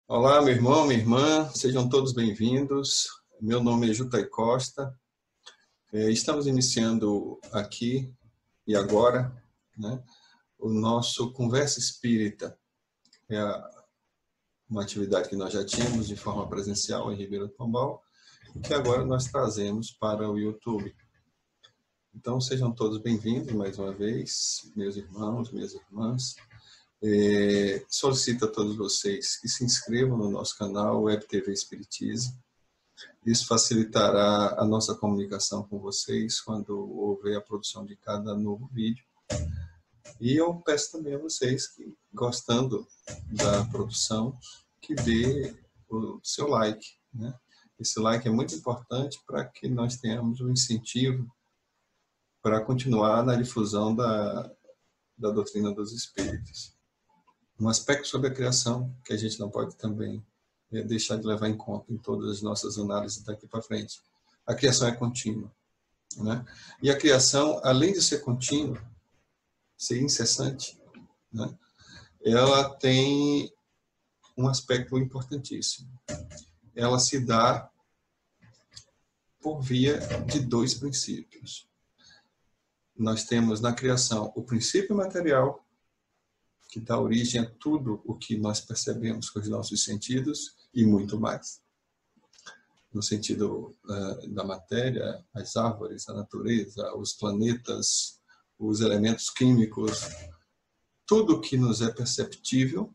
Olá, meu irmão, minha irmã, sejam todos bem-vindos. Meu nome é Jutai Costa. Estamos iniciando aqui e agora, né, o nosso Conversa Espírita. É uma atividade que nós já tínhamos de forma presencial em Ribeirão do Pombal, que agora nós trazemos para o YouTube. Então, sejam todos bem-vindos mais uma vez, meus irmãos, minhas irmãs. Solicito a todos vocês que se inscrevam no nosso canal Web TV Espiritismo. Isso facilitará a nossa comunicação com vocês quando houver a produção de cada novo vídeo. E eu peço também a vocês que, gostando da produção, que dê o seu like, né? Esse like é muito importante para que nós tenhamos um incentivo para continuar na difusão da doutrina dos espíritos. Um aspecto sobre a criação que a gente não pode também deixar de levar em conta em todas as nossas análises daqui para frente. A criação é contínua, né? E a criação, além de ser contínua, ser incessante, né, ela tem um aspecto importantíssimo. Ela se dá por via de dois princípios. Nós temos na criação o princípio material, que dá origem a tudo o que nós percebemos com os nossos sentidos e muito mais. No sentido da matéria, as árvores, a natureza, os planetas, os elementos químicos, tudo que nos é perceptível,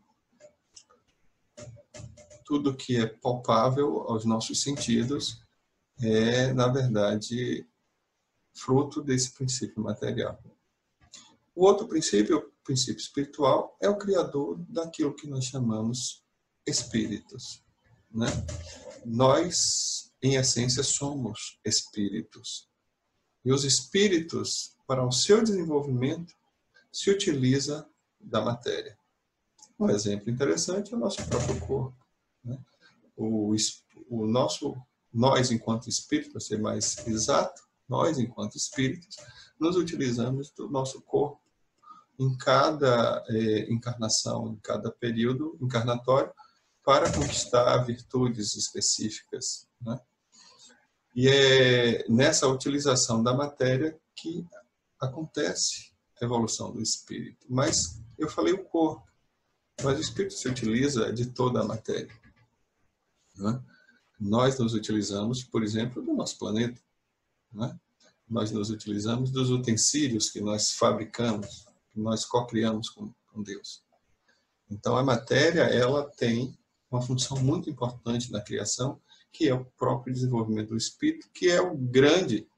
tudo que é palpável aos nossos sentidos, é, na verdade, fruto desse princípio material. O outro princípio, o princípio espiritual, é o criador daquilo que nós chamamos espíritos, né? Nós, em essência, somos espíritos. E os espíritos, para o seu desenvolvimento, se utiliza da matéria. Um exemplo interessante é o nosso próprio corpo, né? Nós, enquanto espírito, para ser mais exato, nós, enquanto espíritos, nos utilizamos do nosso corpo em cada encarnação, em cada período encarnatório, para conquistar virtudes específicas, né? E é nessa utilização da matéria que acontece a evolução do espírito. Mas eu falei o corpo, mas o espírito se utiliza de toda a matéria, né? Nós nos utilizamos, por exemplo, do nosso planeta, né? Nós nos utilizamos dos utensílios que nós fabricamos, que nós co-criamos com Deus. Então, a matéria, ela tem uma função muito importante na criação, que é o próprio desenvolvimento do espírito, que é o grande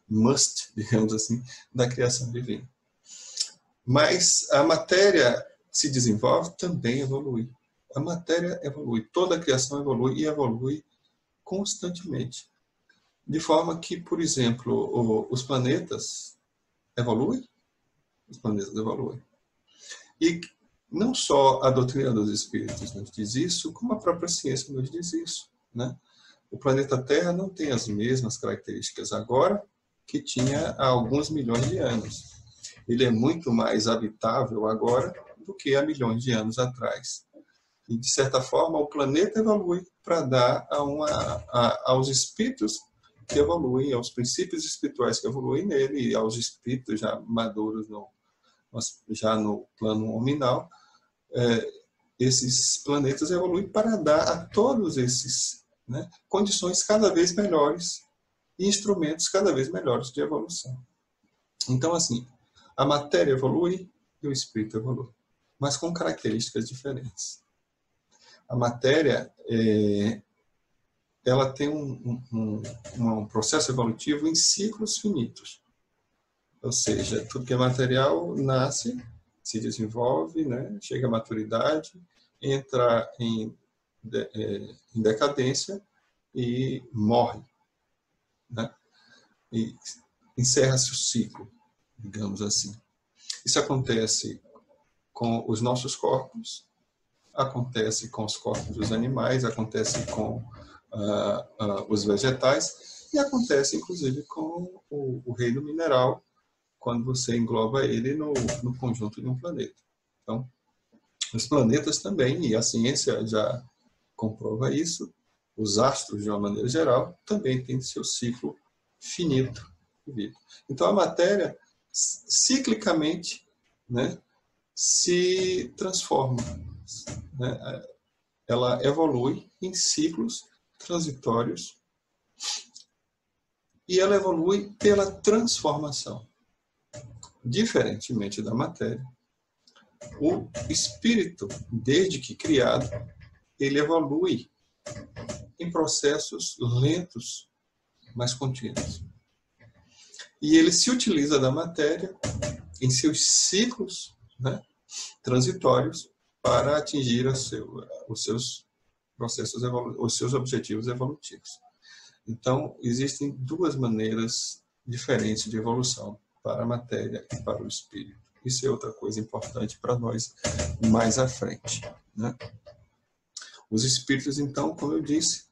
must, digamos assim, da criação divina. Mas a matéria se desenvolve, também evolui. A matéria evolui, toda a criação evolui e evolui constantemente. De forma que, por exemplo, os planetas evoluem, os planetas evoluem. E não só a doutrina dos espíritos nos diz isso, como a própria ciência nos diz isso, né? O planeta Terra não tem as mesmas características agora que tinha há alguns milhões de anos. Ele é muito mais habitável agora do que há milhões de anos atrás. E, de certa forma, o planeta evolui para dar aos espíritos que evoluem, aos princípios espirituais que evoluem nele, e aos espíritos já maduros já no plano nominal, esses planetas evoluem para dar a todos esses, né, condições cada vez melhores e instrumentos cada vez melhores de evolução. Então, assim, a matéria evolui e o espírito evolui, mas com características diferentes. A matéria, ela tem um processo evolutivo em ciclos finitos. Ou seja, tudo que é material nasce, se desenvolve, né, chega à maturidade, entra em decadência e morre, né? E encerra-se o ciclo, digamos assim. Isso acontece com os nossos corpos, acontece com os corpos dos animais, acontece com os vegetais e acontece, inclusive, com o reino mineral, quando você engloba ele no conjunto de um planeta. Então, Os planetas também, e a ciência já comprova isso, os astros, de uma maneira geral, também têm seu ciclo finito de vida. Então, a matéria, ciclicamente, né, se transforma, né? Ela evolui em ciclos transitórios e ela evolui pela transformação. Diferentemente da matéria, o espírito, desde que criado, ele evolui em processos lentos, mas contínuos. E ele se utiliza da matéria em seus ciclos, né, transitórios para atingir os seus processos, os seus objetivos evolutivos. Então, existem duas maneiras diferentes de evolução, para a matéria e para o espírito. Isso é outra coisa importante para nós mais à frente, né? Os espíritos, então, como eu disse,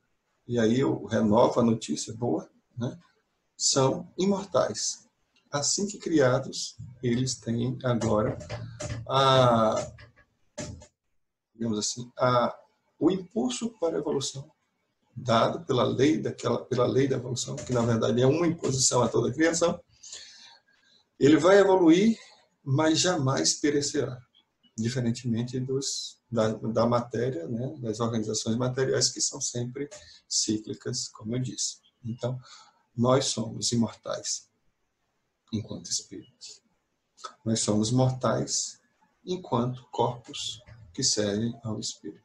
e aí eu renovo a notícia boa, né, são imortais. Assim que criados, eles têm agora digamos assim, o impulso para a evolução, dado pela lei da evolução, que na verdade é uma imposição a toda a criação. Ele vai evoluir, mas jamais perecerá, diferentemente da matéria, né, das organizações materiais, que são sempre cíclicas, como eu disse. Então, nós somos imortais enquanto espíritos. Nós somos mortais enquanto corpos que servem ao espírito.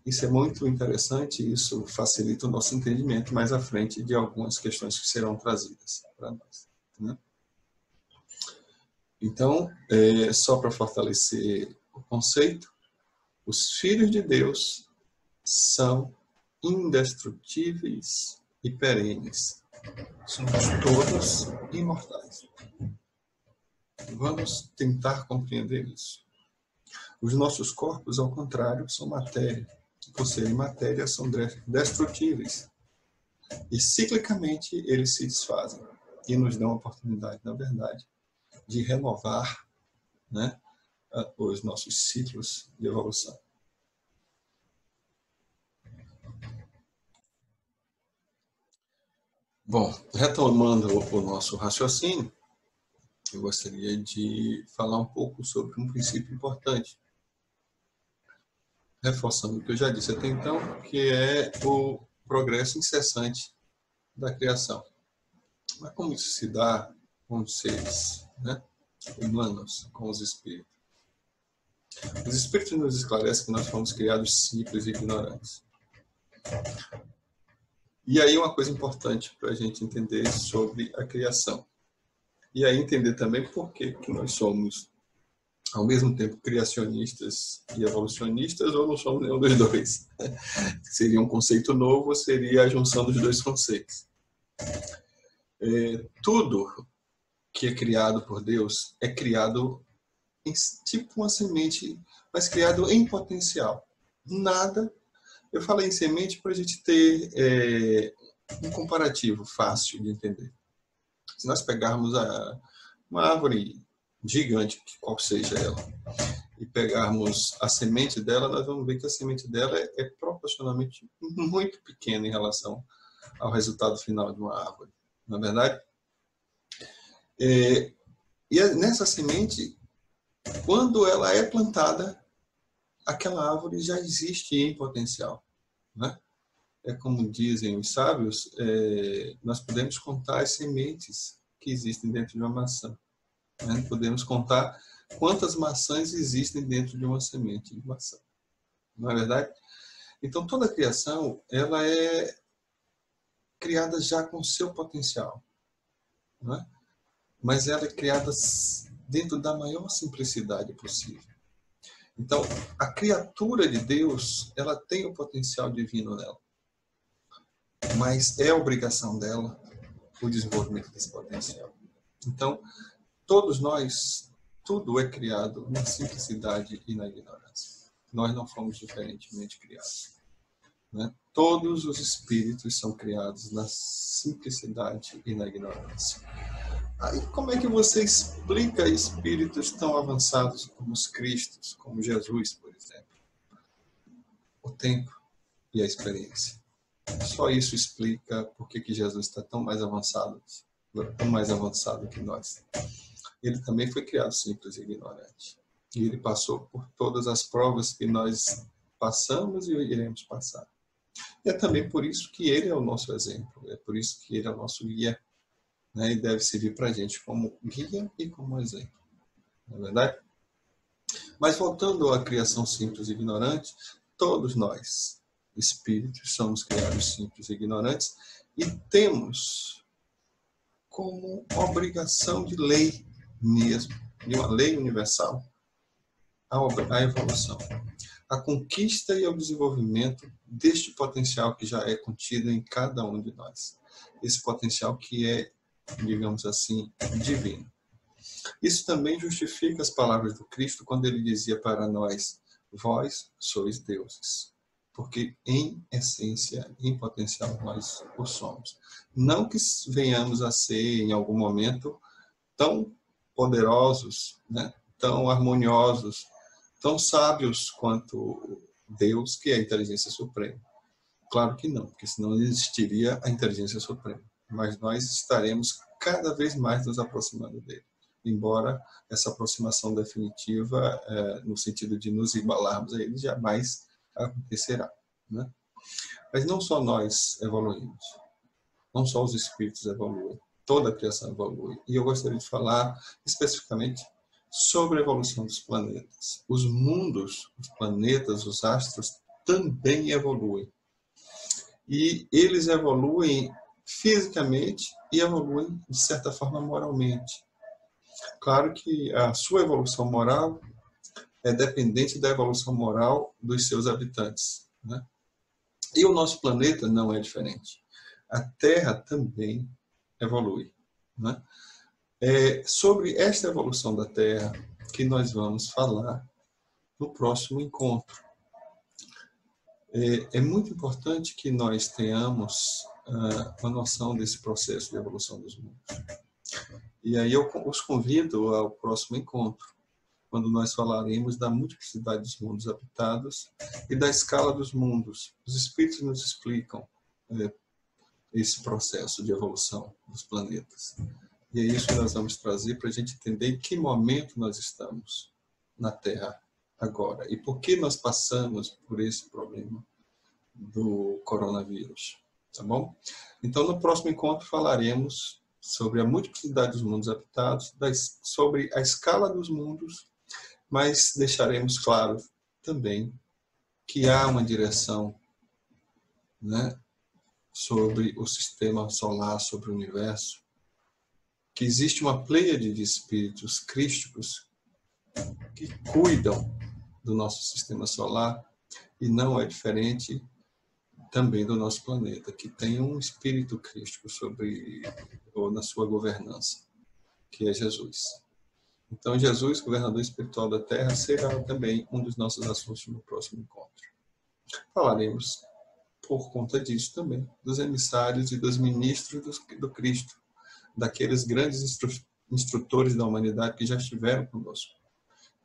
Isso é muito interessante, isso facilita o nosso entendimento mais à frente de algumas questões que serão trazidas para nós, né? Então, só para fortalecer o conceito, os filhos de Deus são indestrutíveis e perenes. Somos todos imortais. Vamos tentar compreender isso. Os nossos corpos, ao contrário, são matéria. Por serem matéria, são destrutíveis. E, ciclicamente, eles se desfazem. E nos dão a oportunidade, na verdade, de renovar, né, os nossos ciclos de evolução. Bom, retomando o nosso raciocínio, eu gostaria de falar um pouco sobre um princípio importante, reforçando o que eu já disse até então, que é o progresso incessante da criação. Mas como isso se dá com os seres, né, humanos, com os espíritos? Os espíritos nos esclarecem que nós fomos criados simples e ignorantes. E aí uma coisa importante para a gente entender sobre a criação. E aí entender também por que nós somos, ao mesmo tempo, criacionistas e evolucionistas, ou não somos nenhum dos dois. Seria um conceito novo, ou seria a junção dos dois conceitos. Tudo que é criado por Deus é criado tipo uma semente, mas criado em potencial. Nada. Eu falei em semente para a gente ter um comparativo fácil de entender. Se nós pegarmos uma árvore gigante, qual seja ela, e pegarmos a semente dela, nós vamos ver que a semente dela é proporcionalmente muito pequena em relação ao resultado final de uma árvore. Não é verdade? E nessa semente, quando ela é plantada, aquela árvore já existe em potencial, né? É como dizem os sábios, nós podemos contar as sementes que existem dentro de uma maçã, né? Podemos contar quantas maçãs existem dentro de uma semente de maçã. Não é verdade? Então, toda a criação, ela é criada já com seu potencial, não é? Mas ela é criada dentro da maior simplicidade possível. Então, a criatura de Deus, ela tem o potencial divino nela. Mas é obrigação dela o desenvolvimento desse potencial. Então, todos nós, tudo é criado na simplicidade e na ignorância. Nós não fomos diferentemente criados, né? Todos os espíritos são criados na simplicidade e na ignorância. Aí, como é que você explica espíritos tão avançados como os Cristos, como Jesus, por exemplo? O tempo e a experiência. Só isso explica por que Jesus está tão mais avançado que nós. Ele também foi criado simples e ignorante. E ele passou por todas as provas que nós passamos e iremos passar. E é também por isso que ele é o nosso exemplo, é por isso que ele é o nosso guia, né? E deve servir para a gente como guia e como exemplo. Não é verdade? Mas voltando à criação simples e ignorante, todos nós, espíritos, somos criados simples e ignorantes e temos como obrigação de lei mesmo, de uma lei universal, a evolução, a conquista e o desenvolvimento deste potencial que já é contido em cada um de nós. Esse potencial que é, digamos assim, divino. Isso também justifica as palavras do Cristo quando ele dizia para nós: vós sois deuses. Porque em essência, em potencial, nós o somos. Não que venhamos a ser, em algum momento, tão poderosos, né? Tão harmoniosos, tão sábios quanto Deus, que é a inteligência suprema. Claro que não, porque senão não existiria a inteligência suprema. Mas nós estaremos cada vez mais nos aproximando dele. Embora essa aproximação definitiva, no sentido de nos igualarmos a ele, jamais acontecerá, né? Mas não só nós evoluímos, não só os espíritos evoluem, toda a criação evolui. E eu gostaria de falar especificamente sobre a evolução dos planetas. Os mundos, os planetas, os astros também evoluem. E eles evoluem fisicamente e evoluem, de certa forma, moralmente. Claro que a sua evolução moral é dependente da evolução moral dos seus habitantes, né? E o nosso planeta não é diferente. A Terra também evolui, né? É sobre esta evolução da Terra que nós vamos falar no próximo encontro. É muito importante que nós tenhamos uma noção desse processo de evolução dos mundos. E aí eu os convido ao próximo encontro, quando nós falaremos da multiplicidade dos mundos habitados e da escala dos mundos. Os espíritos nos explicam esse processo de evolução dos planetas. E é isso que nós vamos trazer para a gente entender em que momento nós estamos na Terra agora e por que nós passamos por esse problema do coronavírus, tá bom? Então, no próximo encontro falaremos sobre a multiplicidade dos mundos habitados, sobre a escala dos mundos, mas deixaremos claro também que há uma direção, né, sobre o sistema solar, sobre o universo, que existe uma pleiade de espíritos crísticos que cuidam do nosso sistema solar e não é diferente também do nosso planeta, que tem um espírito crístico sobre ou na sua governança, que é Jesus. Então, Jesus, governador espiritual da Terra, será também um dos nossos assuntos no próximo encontro. Falaremos, por conta disso também, dos emissários e dos ministros do Cristo, daqueles grandes instrutores da humanidade que já estiveram conosco.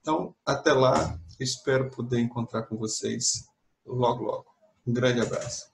Então, até lá, espero poder encontrar com vocês logo, logo. Um grande abraço.